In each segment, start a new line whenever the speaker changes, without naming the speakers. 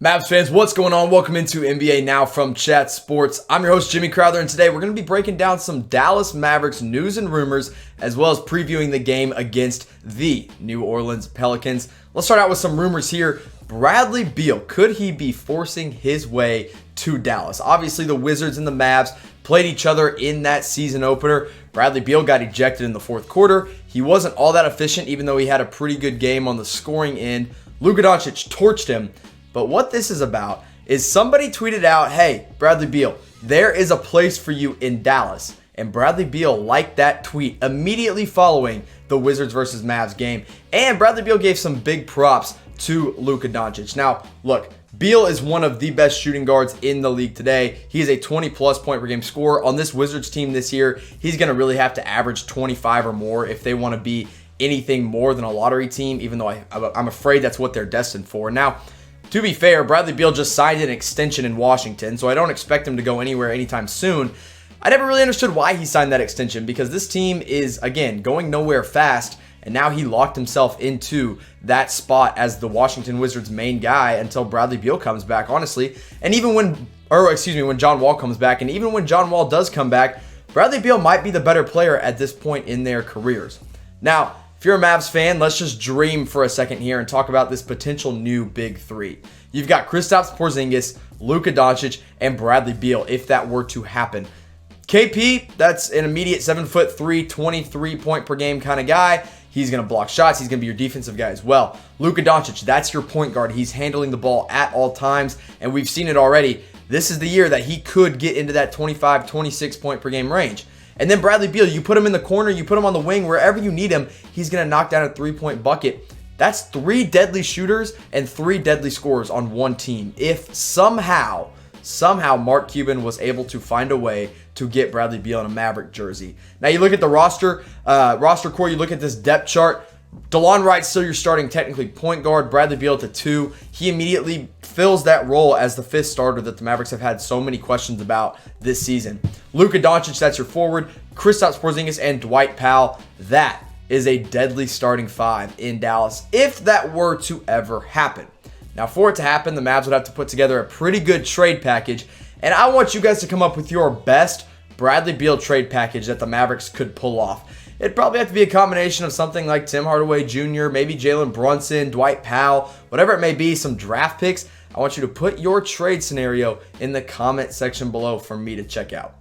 Mavs fans, what's going on? Welcome into NBA Now from Chat Sports. I'm your host, Jimmy Crowther, and today we're going to be breaking down some Dallas Mavericks news and rumors, as well as previewing the game against the New Orleans Pelicans. Let's start out with some rumors here. Bradley Beal, could he be forcing his way to Dallas? Obviously, the Wizards and the Mavs played each other in that season opener. Bradley Beal got ejected in the fourth quarter. He wasn't all that efficient, even though he had a pretty good game on the scoring end. Luka Doncic torched him. But what this is about is somebody tweeted out, hey, Bradley Beal, there is a place for you in Dallas. And Bradley Beal liked that tweet immediately following the Wizards versus Mavs game. And Bradley Beal gave some big props to Luka Doncic. Now, look, Beal is one of the best shooting guards in the league today. He is a 20-plus point per game scorer. On this Wizards team this year, he's going to really have to average 25 or more if they want to be anything more than a lottery team, even though I'm afraid that's what they're destined for. Now, to be fair, Bradley Beal just signed an extension in Washington, so I don't expect him to go anywhere anytime soon. I never really understood why he signed that extension because this team is, again, going nowhere fast, and now he locked himself into that spot as the Washington Wizards' main guy until Bradley Beal comes back, honestly. And even when John Wall comes back, and even when John Wall does come back, Bradley Beal might be the better player at this point in their careers. Now, if you're a Mavs fan, let's just dream for a second here and talk about this potential new big three. You've got Kristaps Porzingis, Luka Doncic, and Bradley Beal if that were to happen. KP, that's an immediate 7'3", 23 point per game kind of guy. He's going to block shots. He's going to be your defensive guy as well. Luka Doncic, that's your point guard. He's handling the ball at all times, and we've seen it already. This is the year that he could get into that 25, 26 point per game range. And then Bradley Beal, you put him in the corner, you put him on the wing, wherever you need him, he's going to knock down a three-point bucket. That's 3 deadly shooters and 3 deadly scorers on one team. If somehow Mark Cuban was able to find a way to get Bradley Beal in a Maverick jersey. Now you look at the roster core, you look at this depth chart. DeLon Wright's still your starting technically point guard. Bradley Beal at the 2. He immediately fills that role as the 5th starter that the Mavericks have had so many questions about this season. Luka Doncic, that's your forward. Kristaps Porzingis and Dwight Powell. That is a deadly starting 5 in Dallas if that were to ever happen. Now, for it to happen, the Mavs would have to put together a pretty good trade package, and I want you guys to come up with your best Bradley Beal trade package that the Mavericks could pull off. It'd probably have to be a combination of something like Tim Hardaway Jr., maybe Jalen Brunson, Dwight Powell, whatever it may be, some draft picks. I want you to put your trade scenario in the comment section below for me to check out.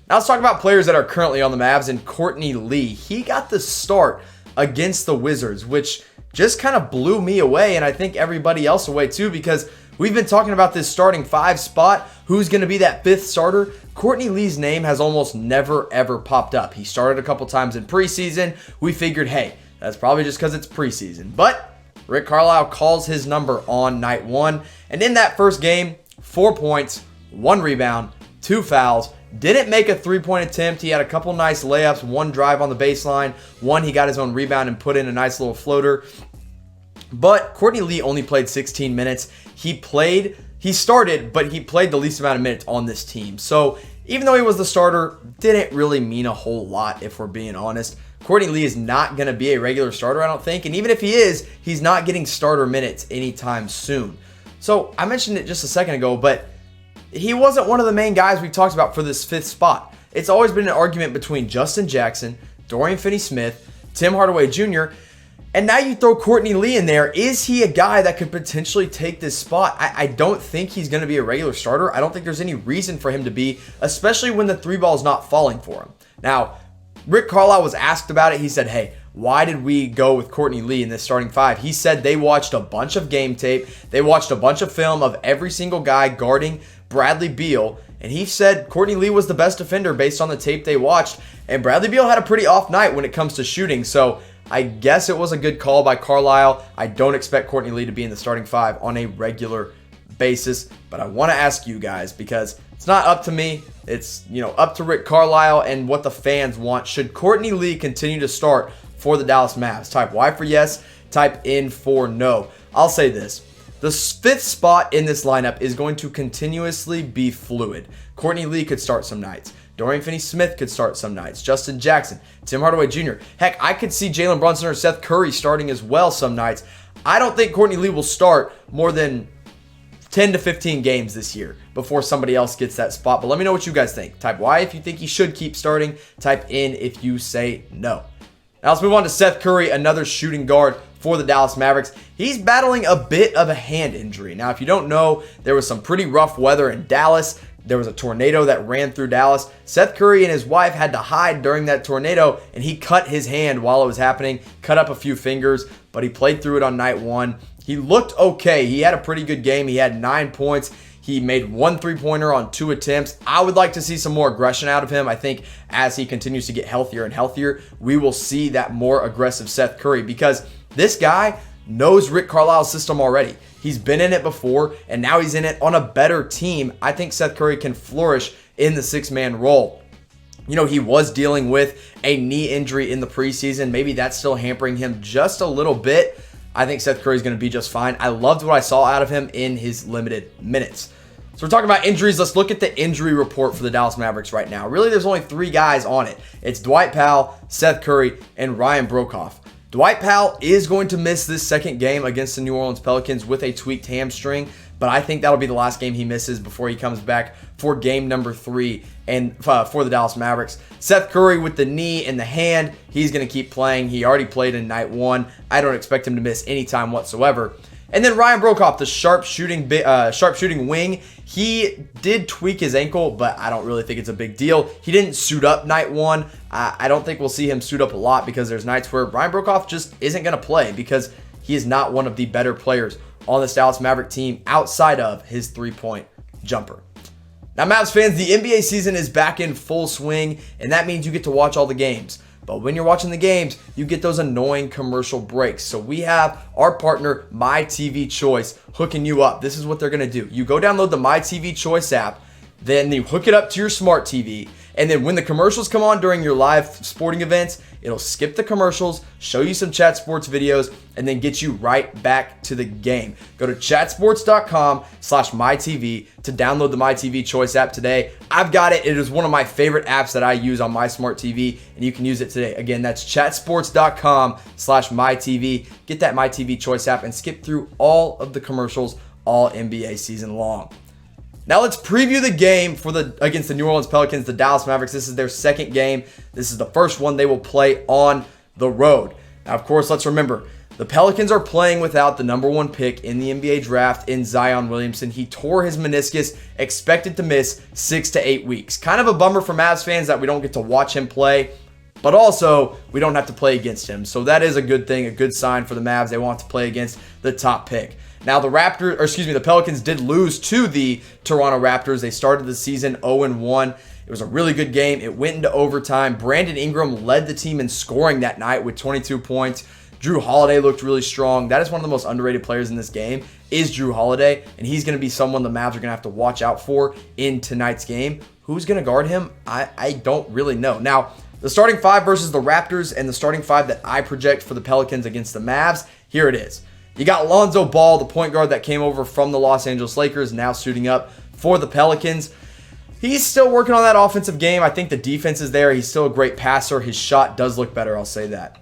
Now let's talk about players that are currently on the Mavs, and Courtney Lee. He got the start against the Wizards, which just kind of blew me away, and I think everybody else away too, because we've been talking about this starting 5 spot. Who's going to be that 5th starter? Courtney Lee's name has almost never, ever popped up. He started a couple times in preseason. We figured, hey, that's probably just because it's preseason. But Rick Carlisle calls his number on night 1. And in that first game, 4 points, 1 rebound, 2 fouls. Didn't make a 3-point attempt. He had a couple nice layups, 1 drive on the baseline. 1, he got his own rebound and put in a nice little floater. But Courtney Lee only played 16 minutes. He started, but he played the least amount of minutes on this team. So even though he was the starter, didn't really mean a whole lot if we're being honest. Courtney Lee is not going to be a regular starter, I don't think. And even if he is, he's not getting starter minutes anytime soon. So I mentioned it just a second ago, but he wasn't one of the main guys we talked about for this 5th spot. It's always been an argument between Justin Jackson, Dorian Finney-Smith, Tim Hardaway Jr., and now you throw Courtney Lee in there. Is he a guy that could potentially take this spot? I don't think he's going to be a regular starter. I don't think there's any reason for him to be, especially when the 3 ball is not falling for him. Now, Rick Carlisle was asked about it. He said, hey, why did we go with Courtney Lee in this starting 5? He said they watched a bunch of game tape. They watched a bunch of film of every single guy guarding Bradley Beal, and he said Courtney Lee was the best defender based on the tape they watched, and Bradley Beal had a pretty off night when it comes to shooting, so I guess it was a good call by Carlisle. I don't expect Courtney Lee to be in the starting 5 on a regular basis, but I want to ask you guys, because it's not up to me, it's up to Rick Carlisle and what the fans want. Should Courtney Lee continue to start for the Dallas Mavs? Type Y for yes, type in for no. I'll say this. The 5th spot in this lineup is going to continuously be fluid. Courtney Lee could start some nights. Dorian Finney-Smith could start some nights. Justin Jackson, Tim Hardaway Jr. Heck, I could see Jalen Brunson or Seth Curry starting as well some nights. I don't think Courtney Lee will start more than 10 to 15 games this year before somebody else gets that spot. But let me know what you guys think. Type Y if you think he should keep starting. Type in if you say no. Now let's move on to Seth Curry, another shooting guard for the Dallas Mavericks. He's battling a bit of a hand injury. Now, if you don't know, there was some pretty rough weather in Dallas. There was a tornado that ran through Dallas. Seth Curry and his wife had to hide during that tornado, and he cut his hand while it was happening, cut up a few fingers, but he played through it on night one. He looked okay. He had a pretty good game. He had 9 points. He made 1 3-pointer on 2 attempts. I would like to see some more aggression out of him. I think as he continues to get healthier and healthier, we will see that more aggressive Seth Curry, because this guy knows Rick Carlisle's system already. He's been in it before, and now he's in it on a better team. I think Seth Curry can flourish in the 6-man role. You know, he was dealing with a knee injury in the preseason. Maybe that's still hampering him just a little bit. I think Seth Curry's going to be just fine. I loved what I saw out of him in his limited minutes. So we're talking about injuries. Let's look at the injury report for the Dallas Mavericks right now. Really, there's only 3 guys on it. It's Dwight Powell, Seth Curry, and Ryan Broekhoff. Dwight Powell is going to miss this second game against the New Orleans Pelicans with a tweaked hamstring, but I think that'll be the last game he misses before he comes back for game number 3 and for the Dallas Mavericks. Seth Curry with the knee and the hand, he's going to keep playing. He already played in night 1. I don't expect him to miss any time whatsoever. And then Ryan Broekhoff, the sharpshooting wing, he did tweak his ankle, but I don't really think it's a big deal. He didn't suit up night 1. I don't think we'll see him suit up a lot, because there's nights where Ryan Broekhoff just isn't going to play because he is not one of the better players on this Dallas Maverick team outside of his 3-point jumper. Now, Mavs fans, the NBA season is back in full swing, and that means you get to watch all the games. But when you're watching the games, you get those annoying commercial breaks. So we have our partner, My TV Choice, hooking you up. This is what they're going to do. You go download the My TV Choice app, then you hook it up to your smart TV, and then when the commercials come on during your live sporting events, it'll skip the commercials, show you some chat sports videos, and then get you right back to the game. Go to chatsports.com/mytv to download the My TV Choice app today. I've got it. It is one of my favorite apps that I use on my smart TV, and you can use it today. Again, that's chatsports.com/mytv. Get that My TV Choice app and skip through all of the commercials all NBA season long. Now let's preview the game against the New Orleans Pelicans, the Dallas Mavericks. This is their second game. This is the first one they will play on the road. Now, of course, let's remember, the Pelicans are playing without the number 1 pick in the NBA draft in Zion Williamson. He tore his meniscus, expected to miss 6 to 8 weeks. Kind of a bummer for Mavs fans that we don't get to watch him play, but also we don't have to play against him. So that is a good thing, a good sign for the Mavs. They want to play against the top pick. Now, the Pelicans did lose to the Toronto Raptors. They started the season 0-1. It was a really good game. It went into overtime. Brandon Ingram led the team in scoring that night with 22 points. Drew Holiday looked really strong. That is one of the most underrated players in this game, is Drew Holiday, and he's going to be someone the Mavs are going to have to watch out for in tonight's game. Who's going to guard him? I don't really know. Now, the starting 5 versus the Raptors and the starting 5 that I project for the Pelicans against the Mavs, here it is. You got Lonzo Ball, the point guard that came over from the Los Angeles Lakers, now suiting up for the Pelicans. He's still working on that offensive game. I think the defense is there. He's still a great passer. His shot does look better, I'll say that.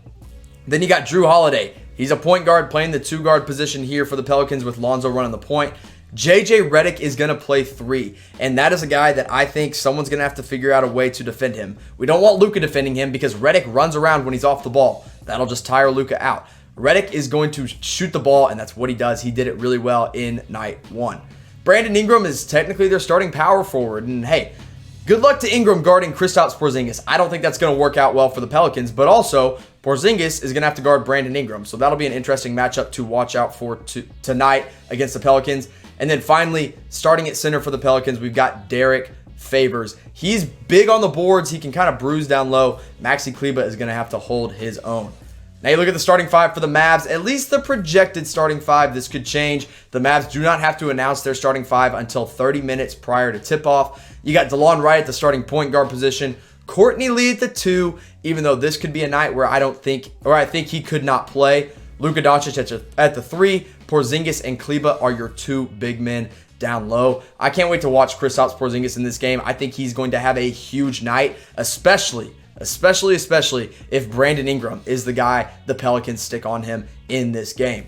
Then you got Drew Holiday. He's a point guard playing the 2-guard position here for the Pelicans with Lonzo running the point. JJ Redick is going to play 3, and that is a guy that I think someone's going to have to figure out a way to defend him. We don't want Luka defending him because Redick runs around when he's off the ball. That'll just tire Luka out. Redick is going to shoot the ball, and that's what he does. He did it really well in night 1. Brandon Ingram is technically their starting power forward, and hey, good luck to Ingram guarding Kristaps Porzingis. I don't think that's going to work out well for the Pelicans, but also Porzingis is going to have to guard Brandon Ingram, so that'll be an interesting matchup to watch out for tonight against the Pelicans. And then finally, starting at center for the Pelicans, we've got Derek Favors. He's big on the boards. He can kind of bruise down low. Maxi Kleber is going to have to hold his own. Now you look at the starting 5 for the Mavs, at least the projected starting 5. This could change. The Mavs do not have to announce their starting 5 until 30 minutes prior to tip-off. You got DeLon Wright at the starting point guard position, Courtney Lee at the 2, even though this could be a night where I think he could not play. Luka Doncic at the 3, Porzingis and Kleber are your 2 big men down low. I can't wait to watch Kristaps Porzingis in this game. I think he's going to have a huge night, especially if Brandon Ingram is the guy the Pelicans stick on him in this game.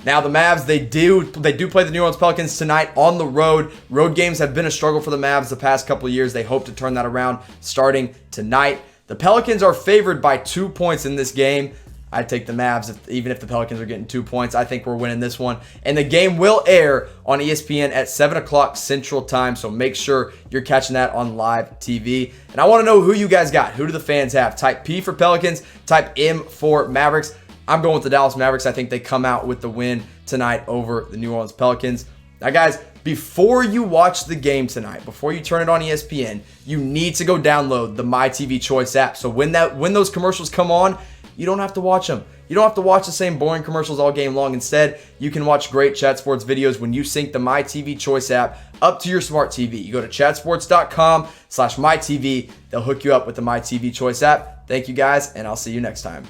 Now the Mavs, they do play the New Orleans Pelicans tonight on the road. Road games have been a struggle for the Mavs the past couple of years. They hope to turn that around starting tonight. The Pelicans are favored by 2 points in this game. I'd take the Mavs, even if the Pelicans are getting 2 points. I think we're winning this one. And the game will air on ESPN at 7 o'clock Central Time, so make sure you're catching that on live TV. And I want to know who you guys got. Who do the fans have? Type P for Pelicans, type M for Mavericks. I'm going with the Dallas Mavericks. I think they come out with the win tonight over the New Orleans Pelicans. Now, guys, before you watch the game tonight, before you turn it on ESPN, you need to go download the MyTV Choice app. So when those commercials come on, you don't have to watch them. You don't have to watch the same boring commercials all game long. Instead, you can watch great Chat Sports videos when you sync the MyTV Choice app up to your smart TV. You go to chatsports.com/MyTV. They'll hook you up with the MyTV Choice app. Thank you guys, and I'll see you next time.